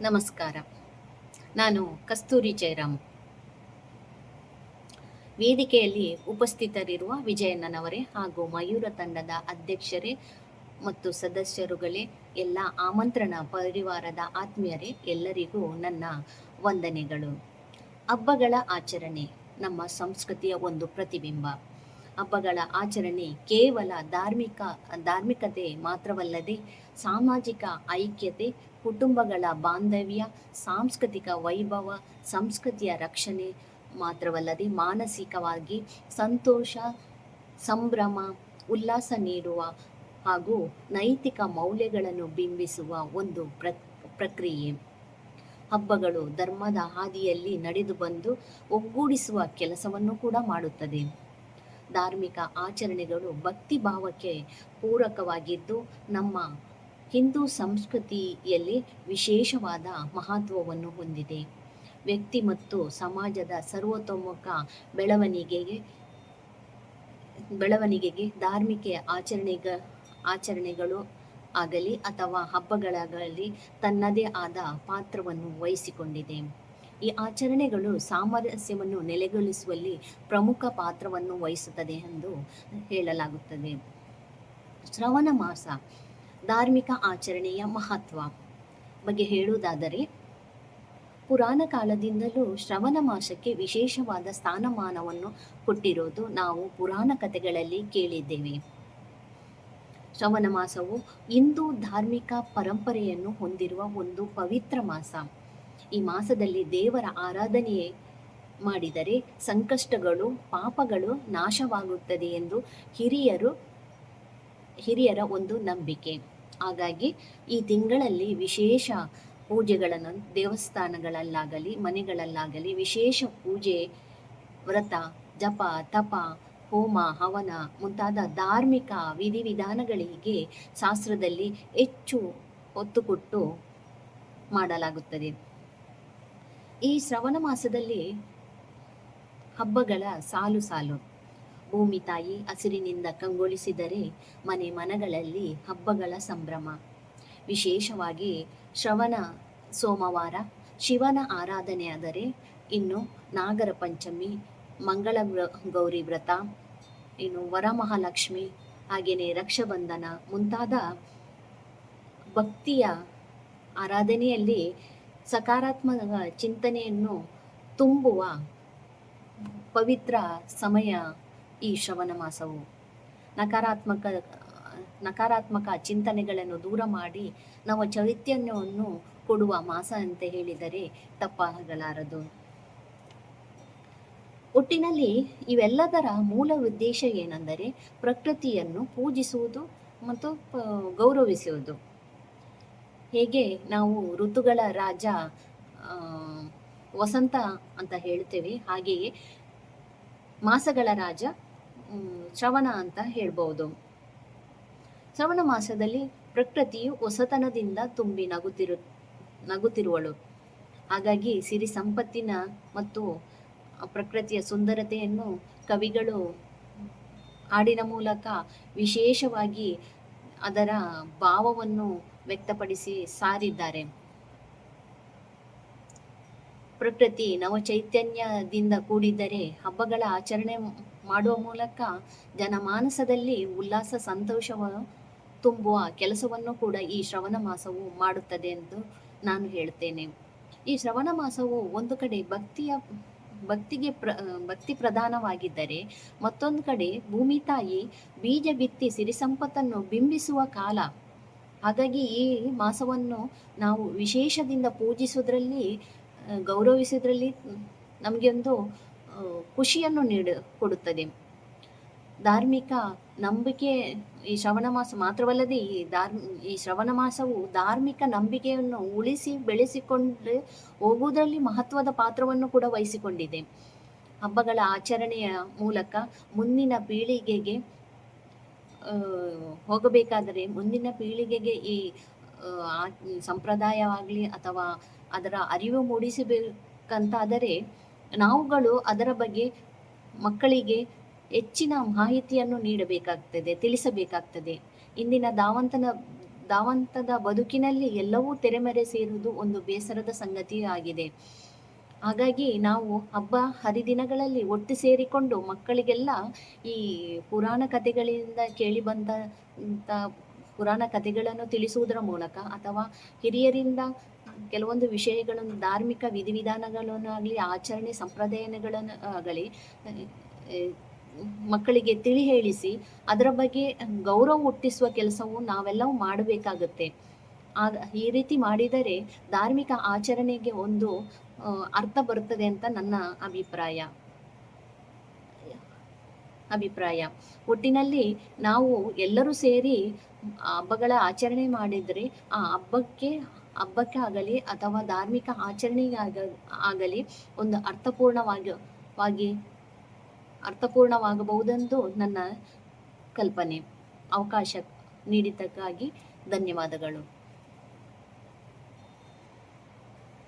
ನಮಸ್ಕಾರ. ನಾನು ಕಸ್ತೂರಿ ಜಯರಾಮ್. ವೇದಿಕೆಯಲ್ಲಿ ಉಪಸ್ಥಿತರಿರುವ ವಿಜಯಣ್ಣನವರೇ ಹಾಗೂ ಮಯೂರ ತಂಡದ ಅಧ್ಯಕ್ಷರೇ ಮತ್ತು ಸದಸ್ಯರುಗಳೇ, ಎಲ್ಲ ಆಮಂತ್ರಣ ಪರಿವಾರದ ಆತ್ಮೀಯರೇ, ಎಲ್ಲರಿಗೂ ನನ್ನ ವಂದನೆಗಳು. ಹಬ್ಬಗಳ ಆಚರಣೆ ನಮ್ಮ ಸಂಸ್ಕೃತಿಯ ಒಂದು ಪ್ರತಿಬಿಂಬ. ಹಬ್ಬಗಳ ಆಚರಣೆ ಕೇವಲ ಧಾರ್ಮಿಕತೆ ಮಾತ್ರವಲ್ಲದೆ ಸಾಮಾಜಿಕ ಐಕ್ಯತೆ, ಕುಟುಂಬಗಳ ಬಾಂಧವ್ಯ, ಸಾಂಸ್ಕೃತಿಕ ವೈಭವ, ಸಂಸ್ಕೃತಿಯ ರಕ್ಷಣೆ ಮಾತ್ರವಲ್ಲದೆ ಮಾನಸಿಕವಾಗಿ ಸಂತೋಷ, ಸಂಭ್ರಮ, ಉಲ್ಲಾಸ ನೀಡುವ ಹಾಗೂ ನೈತಿಕ ಮೌಲ್ಯಗಳನ್ನು ಬಿಂಬಿಸುವ ಒಂದು ಪ್ರಕ್ರಿಯೆ. ಹಬ್ಬಗಳು ಧರ್ಮದ ಹಾದಿಯಲ್ಲಿ ನಡೆದು ಬಂದು ಒಗ್ಗೂಡಿಸುವ ಕೆಲಸವನ್ನು ಕೂಡ ಮಾಡುತ್ತದೆ. ಧಾರ್ಮಿಕ ಆಚರಣೆಗಳು ಭಕ್ತಿ ಭಾವಕ್ಕೆ ಪೂರಕವಾಗಿದ್ದು ನಮ್ಮ ಹಿಂದೂ ಸಂಸ್ಕೃತಿಯಲ್ಲಿ ವಿಶೇಷವಾದ ಮಹತ್ವವನ್ನು ಹೊಂದಿದೆ. ವ್ಯಕ್ತಿ ಮತ್ತು ಸಮಾಜದ ಸರ್ವತೋಮುಖ ಬೆಳವಣಿಗೆಗೆ ಧಾರ್ಮಿಕ ಆಚರಣೆಗಳು ಆಗಲಿ ಅಥವಾ ಹಬ್ಬಗಳಾಗಲಿ ತನ್ನದೇ ಆದ ಪಾತ್ರವನ್ನು ವಹಿಸಿಕೊಂಡಿದೆ. ಈ ಆಚರಣೆಗಳು ಸಾಮರಸ್ಯವನ್ನು ನೆಲೆಗೊಳಿಸುವಲ್ಲಿ ಪ್ರಮುಖ ಪಾತ್ರವನ್ನು ವಹಿಸುತ್ತದೆ ಎಂದು ಹೇಳಲಾಗುತ್ತದೆ. ಶ್ರವಣ ಮಾಸ ಧಾರ್ಮಿಕ ಆಚರಣೆಯ ಮಹತ್ವ ಬಗ್ಗೆ ಹೇಳುವುದಾದರೆ, ಪುರಾಣ ಕಾಲದಿಂದಲೂ ಶ್ರವಣ ಮಾಸಕ್ಕೆ ವಿಶೇಷವಾದ ಸ್ಥಾನಮಾನವನ್ನು ಕೊಟ್ಟಿರೋದು ನಾವು ಪುರಾಣ ಕಥೆಗಳಲ್ಲಿ ಕೇಳಿದ್ದೇವೆ. ಶ್ರವಣ ಮಾಸವು ಹಿಂದೂ ಧಾರ್ಮಿಕ ಪರಂಪರೆಯನ್ನು ಹೊಂದಿರುವ ಒಂದು ಪವಿತ್ರ ಮಾಸ. ಈ ಮಾಸದಲ್ಲಿ ದೇವರ ಆರಾಧನೆ ಮಾಡಿದರೆ ಸಂಕಷ್ಟಗಳು, ಪಾಪಗಳು ನಾಶವಾಗುತ್ತದೆ ಎಂದು ಹಿರಿಯರ ಒಂದು ನಂಬಿಕೆ. ಹಾಗಾಗಿ ಈ ತಿಂಗಳಲ್ಲಿ ವಿಶೇಷ ಪೂಜೆಗಳನ್ನು ದೇವಸ್ಥಾನಗಳಲ್ಲಾಗಲಿ ಮನೆಗಳಲ್ಲಾಗಲಿ ವಿಶೇಷ ಪೂಜೆ, ವ್ರತ, ಜಪ, ತಪ, ಹೋಮ, ಹವನ ಮುಂತಾದ ಧಾರ್ಮಿಕ ವಿಧಿವಿಧಾನಗಳಿಗೆ ಶಾಸ್ತ್ರದಲ್ಲಿ ಹೆಚ್ಚು ಒತ್ತು ಕೊಟ್ಟು ಮಾಡಲಾಗುತ್ತದೆ. ಈ ಶ್ರವಣ ಮಾಸದಲ್ಲಿ ಹಬ್ಬಗಳ ಸಾಲು ಸಾಲು. ಭೂಮಿ ತಾಯಿ ಹಸಿರಿನಿಂದ ಕಂಗೊಳಿಸಿದರೆ ಮನೆಗಳಲ್ಲಿ ಹಬ್ಬಗಳ ಸಂಭ್ರಮ. ವಿಶೇಷವಾಗಿ ಶ್ರವಣ ಸೋಮವಾರ ಶಿವನ ಆರಾಧನೆಯಾದರೆ, ಇನ್ನು ನಾಗರ ಪಂಚಮಿ, ಮಂಗಳ ಗೌರಿ ವ್ರತ, ಇನ್ನು ವರಮಹಾಲಕ್ಷ್ಮಿ, ಹಾಗೆಯೇ ರಕ್ಷಾಬಂಧನ ಮುಂತಾದ ಭಕ್ತಿಯ ಆರಾಧನೆಯಲ್ಲಿ ಸಕಾರಾತ್ಮಕ ಚಿಂತನೆಯನ್ನು ತುಂಬುವ ಪವಿತ್ರ ಸಮಯ ಈ ಶ್ರವಣ ಮಾಸವು. ನಕಾರಾತ್ಮಕ ಚಿಂತನೆಗಳನ್ನು ದೂರ ಮಾಡಿ ನಾವು ಚೈತನ್ಯವನ್ನು ಕೊಡುವ ಮಾಸ ಅಂತ ಹೇಳಿದರೆ ತಪ್ಪಾಗಲಾರದು. ಒಟ್ಟಿನಲ್ಲಿ ಇವೆಲ್ಲದರ ಮೂಲ ಉದ್ದೇಶ ಏನೆಂದರೆ ಪ್ರಕೃತಿಯನ್ನು ಪೂಜಿಸುವುದು ಮತ್ತು ಗೌರವಿಸುವುದು. ಹೇಗೆ ನಾವು ಋತುಗಳ ರಾಜ ವಸಂತ ಅಂತ ಹೇಳ್ತೇವೆ, ಹಾಗೆಯೇ ಮಾಸಗಳ ರಾಜ ಶ್ರವಣ ಅಂತ ಹೇಳ್ಬೋದು. ಶ್ರವಣ ಮಾಸದಲ್ಲಿ ಪ್ರಕೃತಿಯು ಹೊಸತನದಿಂದ ತುಂಬಿ ನಗುತ್ತಿರುವಳು. ಹಾಗಾಗಿ ಸಿರಿ ಸಂಪತ್ತಿನ ಮತ್ತು ಪ್ರಕೃತಿಯ ಸುಂದರತೆಯನ್ನು ಕವಿಗಳು ಹಾಡಿನ ಮೂಲಕ ವಿಶೇಷವಾಗಿ ಅದರ ಭಾವವನ್ನು ವ್ಯಕ್ತಪಡಿಸಿ ಸಾರಿದ್ದಾರೆ. ಪ್ರಕೃತಿ ನವಚೈತನ್ಯದಿಂದ ಕೂಡಿದ್ದರೆ ಹಬ್ಬಗಳ ಆಚರಣೆ ಮಾಡುವ ಮೂಲಕ ಜನಮಾನಸದಲ್ಲಿ ಉಲ್ಲಾಸ, ಸಂತೋಷವನ್ನು ತುಂಬುವ ಕೆಲಸವನ್ನು ಕೂಡ ಈ ಶ್ರವಣ ಮಾಸವು ಮಾಡುತ್ತದೆ ಎಂದು ನಾನು ಹೇಳ್ತೇನೆ. ಈ ಶ್ರವಣ ಮಾಸವು ಒಂದು ಕಡೆ ಭಕ್ತಿ ಪ್ರಧಾನವಾಗಿದ್ದರೆ, ಮತ್ತೊಂದು ಕಡೆ ಭೂಮಿ ತಾಯಿ ಬೀಜ ಬಿತ್ತಿ ಸಿರಿ ಸಂಪತ್ತನ್ನು ಬಿಂಬಿಸುವ ಕಾಲ. ಹಾಗಾಗಿ ಈ ಮಾಸವನ್ನು ನಾವು ವಿಶೇಷದಿಂದ ಪೂಜಿಸುವುದರಲ್ಲಿ, ಗೌರವಿಸುವುದರಲ್ಲಿ ನಮಗೆ ಒಂದು ಖುಷಿಯನ್ನು ಕೊಡುತ್ತದೆ. ಧಾರ್ಮಿಕ ನಂಬಿಕೆ ಈ ಶ್ರವಣ ಮಾಸ ಮಾತ್ರವಲ್ಲದೆ ಈ ಶ್ರವಣ ಮಾಸವು ಧಾರ್ಮಿಕ ನಂಬಿಕೆಯನ್ನು ಉಳಿಸಿ ಬೆಳೆಸಿಕೊಂಡು ಹೋಗುವುದರಲ್ಲಿ ಮಹತ್ವದ ಪಾತ್ರವನ್ನು ಕೂಡ ವಹಿಸಿಕೊಂಡಿದೆ. ಹಬ್ಬಗಳ ಆಚರಣೆಯ ಮೂಲಕ ಮುಂದಿನ ಪೀಳಿಗೆಗೆ ಹೋಗಬೇಕಾದರೆ, ಮುಂದಿನ ಪೀಳಿಗೆಗೆ ಈ ಸಂಪ್ರದಾಯವಾಗಲಿ ಅಥವಾ ಅದರ ಅರಿವು ಮೂಡಿಸಬೇಕಂತಾದರೆ ನಾವುಗಳು ಅದರ ಬಗ್ಗೆ ಮಕ್ಕಳಿಗೆ ಹೆಚ್ಚಿನ ಮಾಹಿತಿಯನ್ನು ನೀಡಬೇಕಾಗ್ತದೆ, ತಿಳಿಸಬೇಕಾಗ್ತದೆ. ಇಂದಿನ ಧಾವಂತದ ಬದುಕಿನಲ್ಲಿ ಎಲ್ಲವೂ ತೆರೆಮರೆಸಿರುವುದು ಒಂದು ಬೇಸರದ ಸಂಗತಿ ಆಗಿದೆ. ಹಾಗಾಗಿ ನಾವು ಹಬ್ಬ ಹರಿದಿನಗಳಲ್ಲಿ ಒಟ್ಟು ಸೇರಿಕೊಂಡು ಮಕ್ಕಳಿಗೆಲ್ಲ ಈ ಪುರಾಣ ಕಥೆಗಳಿಂದ ಕೇಳಿ ಬಂದಂಥ ಪುರಾಣ ಕಥೆಗಳನ್ನು ತಿಳಿಸುವುದರ ಮೂಲಕ ಅಥವಾ ಹಿರಿಯರಿಂದ ಕೆಲವೊಂದು ವಿಷಯಗಳನ್ನು ಧಾರ್ಮಿಕ ವಿಧಿವಿಧಾನಗಳನ್ನು ಆಗಲಿ ಆಚರಣೆ ಸಂಪ್ರದಾಯಗಳನ್ನು ಆಗಲಿ ಮಕ್ಕಳಿಗೆ ತಿಳಿ ಹೇಳಿಸಿ ಅದರ ಬಗ್ಗೆ ಗೌರವ ಹುಟ್ಟಿಸುವ ಕೆಲಸವು ನಾವೆಲ್ಲವೂ ಮಾಡಬೇಕಾಗುತ್ತೆ. ಈ ರೀತಿ ಮಾಡಿದರೆ ಧಾರ್ಮಿಕ ಆಚರಣೆಗೆ ಒಂದು ಅರ್ಥ ಬರುತ್ತದೆ ಅಂತ ನನ್ನ ಅಭಿಪ್ರಾಯ. ಒಟ್ಟಿನಲ್ಲಿ ನಾವು ಎಲ್ಲರೂ ಸೇರಿ ಹಬ್ಬಗಳ ಆಚರಣೆ ಮಾಡಿದರೆ ಆ ಹಬ್ಬಕ್ಕೆ ಆಗಲಿ ಅಥವಾ ಧಾರ್ಮಿಕ ಆಚರಣೆಗೆ ಆಗಲಿ ಒಂದು ಅರ್ಥಪೂರ್ಣವಾಗಬಹುದೆಂದು ನನ್ನ ಕಲ್ಪನೆ. ಅವಕಾಶ ನೀಡಿದ್ದಕ್ಕಾಗಿ ಧನ್ಯವಾದಗಳು.